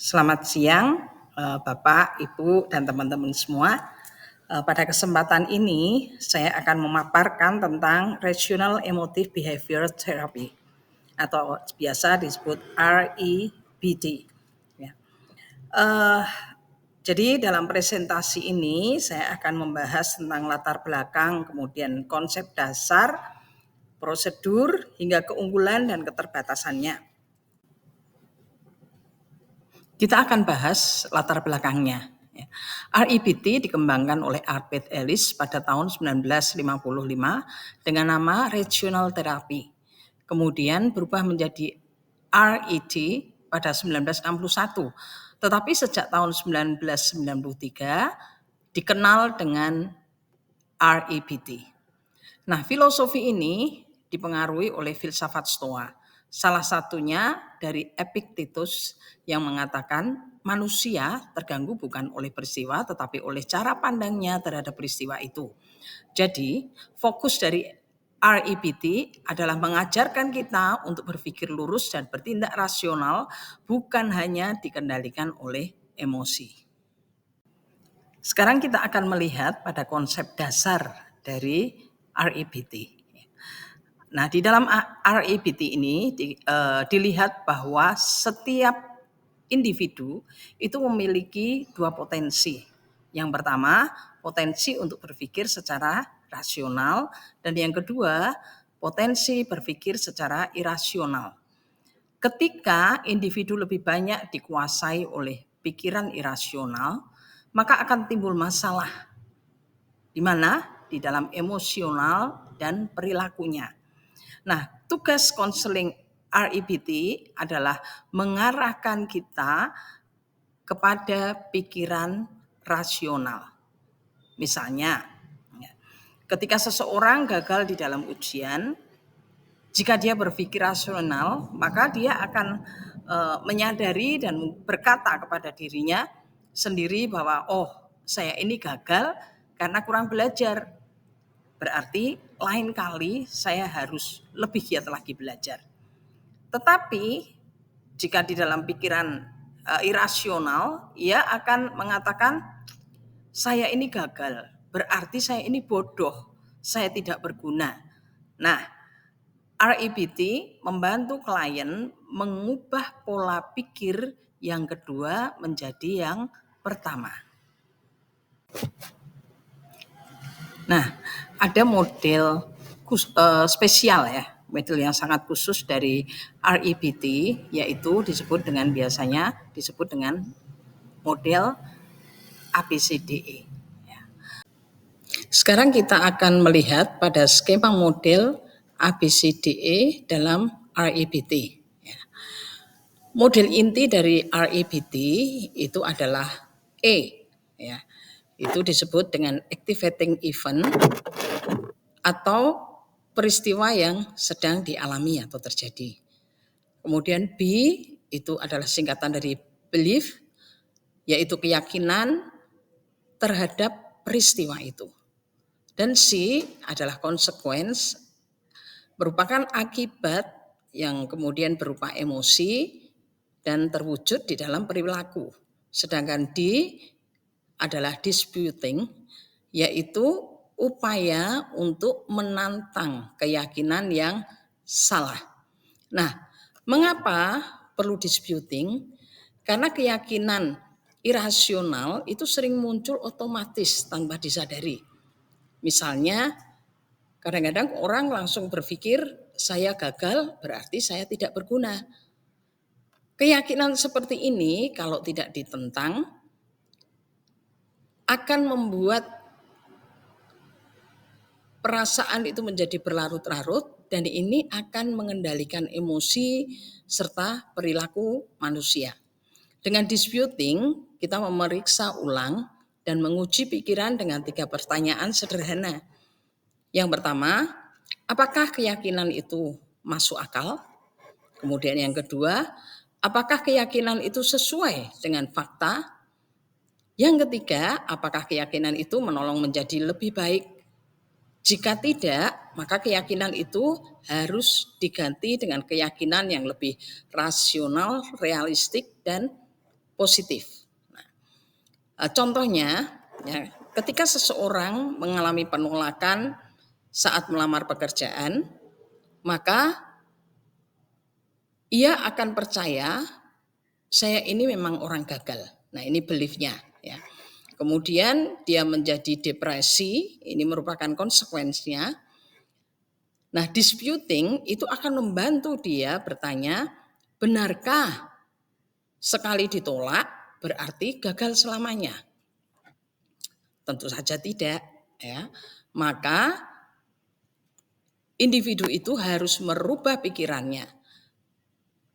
Selamat siang, Bapak, Ibu, dan teman-teman semua. Pada kesempatan ini, saya akan memaparkan tentang Rational Emotive Behavior Therapy atau biasa disebut REBT. Ya. Jadi dalam presentasi ini saya akan membahas tentang latar belakang, kemudian konsep dasar, prosedur, hingga keunggulan dan keterbatasannya. Kita akan bahas latar belakangnya. REBT dikembangkan oleh Albert Ellis pada tahun 1955 dengan nama Regional Therapy. Kemudian berubah menjadi RET pada 1961. Tetapi sejak tahun 1993 dikenal dengan REBT. Nah, filosofi ini dipengaruhi oleh filsafat Stoa. Salah satunya dari Epictetus yang mengatakan manusia terganggu bukan oleh peristiwa tetapi oleh cara pandangnya terhadap peristiwa itu. Jadi, fokus dari REBT adalah mengajarkan kita untuk berpikir lurus dan bertindak rasional, bukan hanya dikendalikan oleh emosi. Sekarang kita akan melihat pada konsep dasar dari REBT. Nah, di dalam REBT ini dilihat bahwa setiap individu itu memiliki dua potensi. Yang pertama, potensi untuk berpikir secara rasional, dan yang kedua, potensi berpikir secara irasional. Ketika individu lebih banyak dikuasai oleh pikiran irasional, maka akan timbul masalah di mana di dalam emosional dan perilakunya. Nah, tugas konseling REBT adalah mengarahkan kita kepada pikiran rasional. Misalnya, ketika seseorang gagal di dalam ujian, jika dia berpikir rasional, maka dia akan menyadari dan berkata kepada dirinya sendiri bahwa saya ini gagal karena kurang belajar. Berarti lain kali saya harus lebih giat lagi belajar. Tetapi jika di dalam pikiran irasional, ia akan mengatakan saya ini gagal, berarti saya ini bodoh, saya tidak berguna. Nah, REBT membantu klien mengubah pola pikir yang kedua menjadi yang pertama. Nah, ada model spesial ya, model yang sangat khusus dari REBT, yaitu biasanya disebut dengan model ABCDE. Sekarang kita akan melihat pada skema model ABCDE dalam REBT. Model inti dari REBT itu adalah E, ya. Itu disebut dengan activating event atau peristiwa yang sedang dialami atau terjadi. Kemudian B itu adalah singkatan dari belief, yaitu keyakinan terhadap peristiwa itu. Dan C adalah consequence, merupakan akibat yang kemudian berupa emosi dan terwujud di dalam perilaku. Sedangkan D adalah disputing, yaitu upaya untuk menantang keyakinan yang salah. Nah, mengapa perlu disputing? Karena keyakinan irasional itu sering muncul otomatis tanpa disadari. Misalnya, kadang-kadang orang langsung berpikir saya gagal berarti saya tidak berguna. Keyakinan seperti ini kalau tidak ditentang akan membuat perasaan itu menjadi berlarut-larut dan ini akan mengendalikan emosi serta perilaku manusia. Dengan disputing, kita memeriksa ulang dan menguji pikiran dengan 3 pertanyaan sederhana. Yang pertama, apakah keyakinan itu masuk akal? Kemudian yang kedua, apakah keyakinan itu sesuai dengan fakta? Yang ketiga, apakah keyakinan itu menolong menjadi lebih baik? Jika tidak, maka keyakinan itu harus diganti dengan keyakinan yang lebih rasional, realistik, dan positif. Contohnya, ya, ketika seseorang mengalami penolakan saat melamar pekerjaan, maka ia akan percaya saya ini memang orang gagal. Nah, ini beliefnya, ya. Kemudian dia menjadi depresi, ini merupakan konsekuensinya. Nah, disputing itu akan membantu dia bertanya, benarkah sekali ditolak berarti gagal selamanya? Tentu saja tidak, ya. Maka individu itu harus merubah pikirannya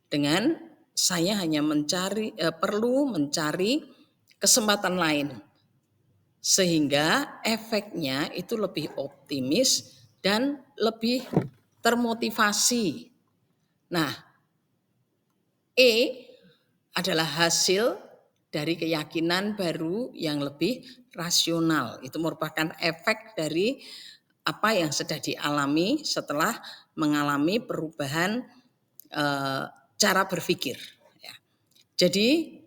dengan saya hanya perlu mencari kesempatan lain sehingga efeknya itu lebih optimis dan lebih termotivasi. Nah, E adalah hasil dari keyakinan baru yang lebih rasional. Itu merupakan efek dari apa yang sudah dialami setelah mengalami perubahan cara berpikir. Ya. Jadi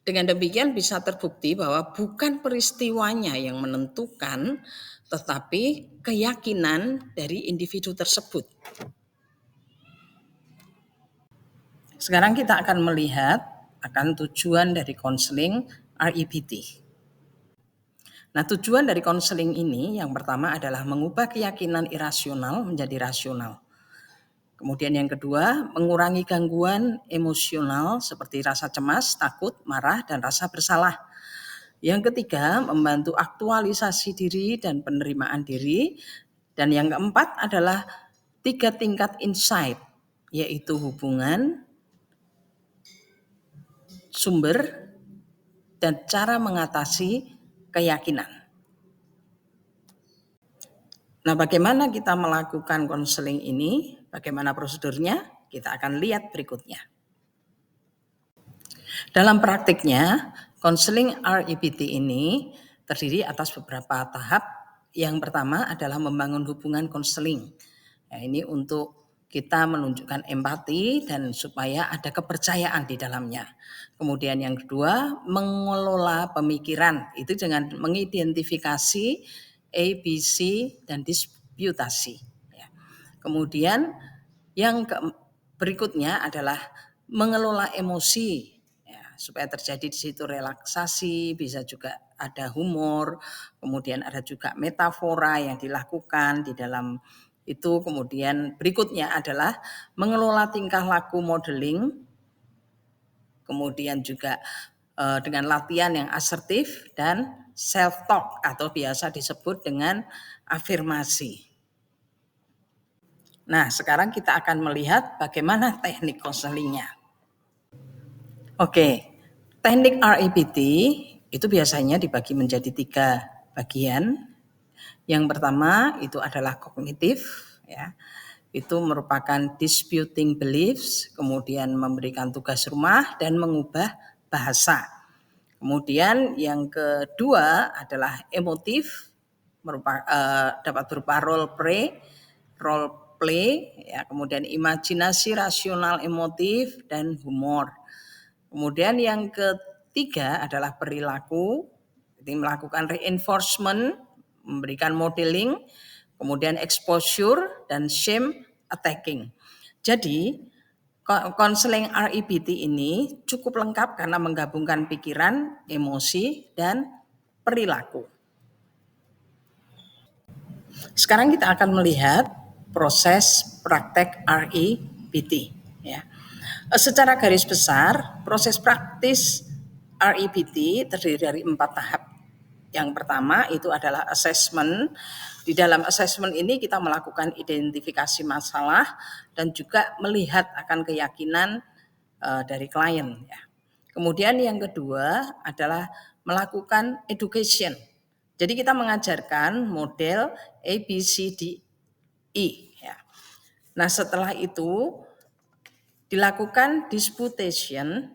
dengan demikian bisa terbukti bahwa bukan peristiwanya yang menentukan, tetapi keyakinan dari individu tersebut. Sekarang kita akan melihat akan tujuan dari konseling REBT. Nah, tujuan dari konseling ini yang pertama adalah mengubah keyakinan irasional menjadi rasional. Kemudian yang kedua, mengurangi gangguan emosional seperti rasa cemas, takut, marah, dan rasa bersalah. Yang ketiga, membantu aktualisasi diri dan penerimaan diri. Dan yang keempat adalah 3 tingkat insight, yaitu hubungan, sumber, dan cara mengatasi keyakinan. Nah, bagaimana kita melakukan konseling ini? Bagaimana prosedurnya? Kita akan lihat berikutnya. Dalam praktiknya, konseling REBT ini terdiri atas beberapa tahap. Yang pertama adalah membangun hubungan konseling. Nah, ini untuk kita menunjukkan empati dan supaya ada kepercayaan di dalamnya. Kemudian yang kedua, mengelola pemikiran. Itu dengan mengidentifikasi A, B, C, dan disputasi. Kemudian yang berikutnya adalah mengelola emosi, ya, supaya terjadi di situ relaksasi, bisa juga ada humor, kemudian ada juga metafora yang dilakukan di dalam itu. Kemudian berikutnya adalah mengelola tingkah laku modeling, kemudian juga dengan latihan yang asertif dan self talk atau biasa disebut dengan afirmasi. Nah, sekarang kita akan melihat bagaimana teknik konselingnya. Oke, teknik REBT itu biasanya dibagi menjadi 3 bagian. Yang pertama itu adalah kognitif, ya. Itu merupakan disputing beliefs, kemudian memberikan tugas rumah dan mengubah bahasa. Kemudian yang kedua adalah emotif, dapat berupa role play, ya, kemudian imajinasi rasional emotif dan humor. Kemudian yang ketiga adalah perilaku, jadi melakukan reinforcement, memberikan modeling, kemudian exposure dan shame attacking. Jadi konseling REBT ini cukup lengkap karena menggabungkan pikiran, emosi, dan perilaku. Sekarang kita akan melihat proses praktek REBT. Ya. Secara garis besar, proses praktis REBT terdiri dari 4 tahap. Yang pertama itu adalah assessment. Di dalam assessment ini kita melakukan identifikasi masalah dan juga melihat akan keyakinan dari klien. Ya. Kemudian yang kedua adalah melakukan education. Jadi kita mengajarkan model A, B, C, D, E. Ya. Nah, setelah itu dilakukan disputation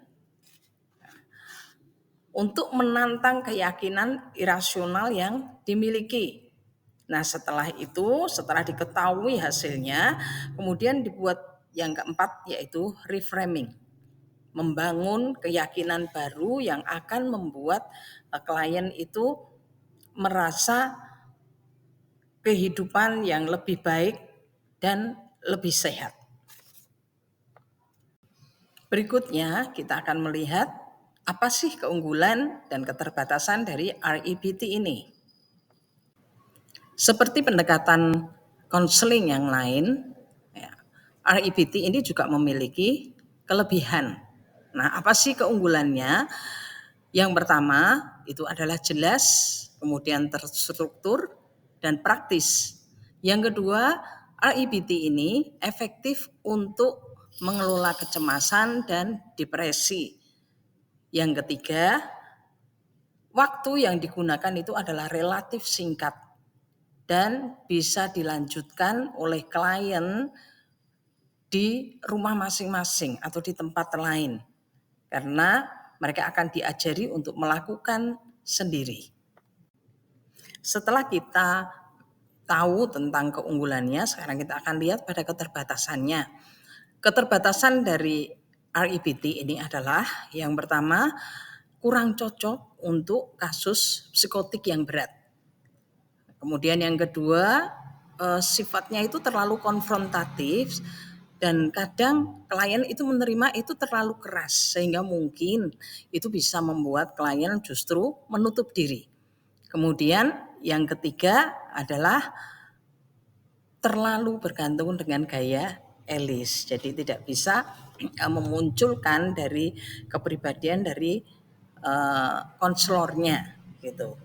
untuk menantang keyakinan irasional yang dimiliki. Nah, setelah itu, setelah diketahui hasilnya, kemudian dibuat yang keempat yaitu reframing. membangun keyakinan baru yang akan membuat klien itu merasa kehidupan yang lebih baik dan lebih sehat. Berikutnya kita akan melihat apa sih keunggulan dan keterbatasan dari REBT ini. Seperti pendekatan konseling yang lain, ya, REBT ini juga memiliki kelebihan. Nah, apa sih keunggulannya? Yang pertama itu adalah jelas, kemudian terstruktur dan praktis. Yang kedua, REBT ini efektif untuk mengelola kecemasan dan depresi. Yang ketiga, waktu yang digunakan itu adalah relatif singkat dan bisa dilanjutkan oleh klien di rumah masing-masing atau di tempat lain, karena mereka akan diajari untuk melakukan sendiri. Setelah kita tahu tentang keunggulannya, sekarang kita akan lihat pada keterbatasannya. Keterbatasan dari REBT ini adalah yang pertama, kurang cocok untuk kasus psikotik yang berat. Kemudian yang kedua, sifatnya itu terlalu konfrontatif dan kadang klien itu menerima itu terlalu keras sehingga mungkin itu bisa membuat klien justru menutup diri. Kemudian yang ketiga adalah terlalu bergantung dengan gaya Ellis. Jadi tidak bisa memunculkan dari kepribadian dari konselornya gitu.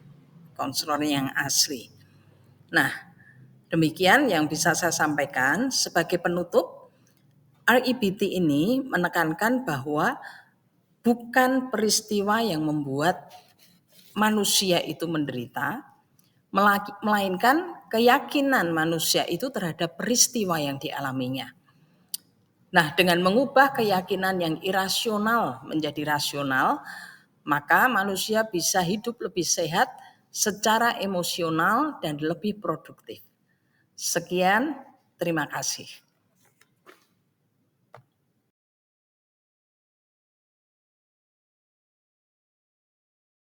Konselor yang asli. Nah, demikian yang bisa saya sampaikan. Sebagai penutup, REBT ini menekankan bahwa bukan peristiwa yang membuat manusia itu menderita, melainkan keyakinan manusia itu terhadap peristiwa yang dialaminya. Nah, dengan mengubah keyakinan yang irasional menjadi rasional, maka manusia bisa hidup lebih sehat secara emosional dan lebih produktif. Sekian, terima kasih.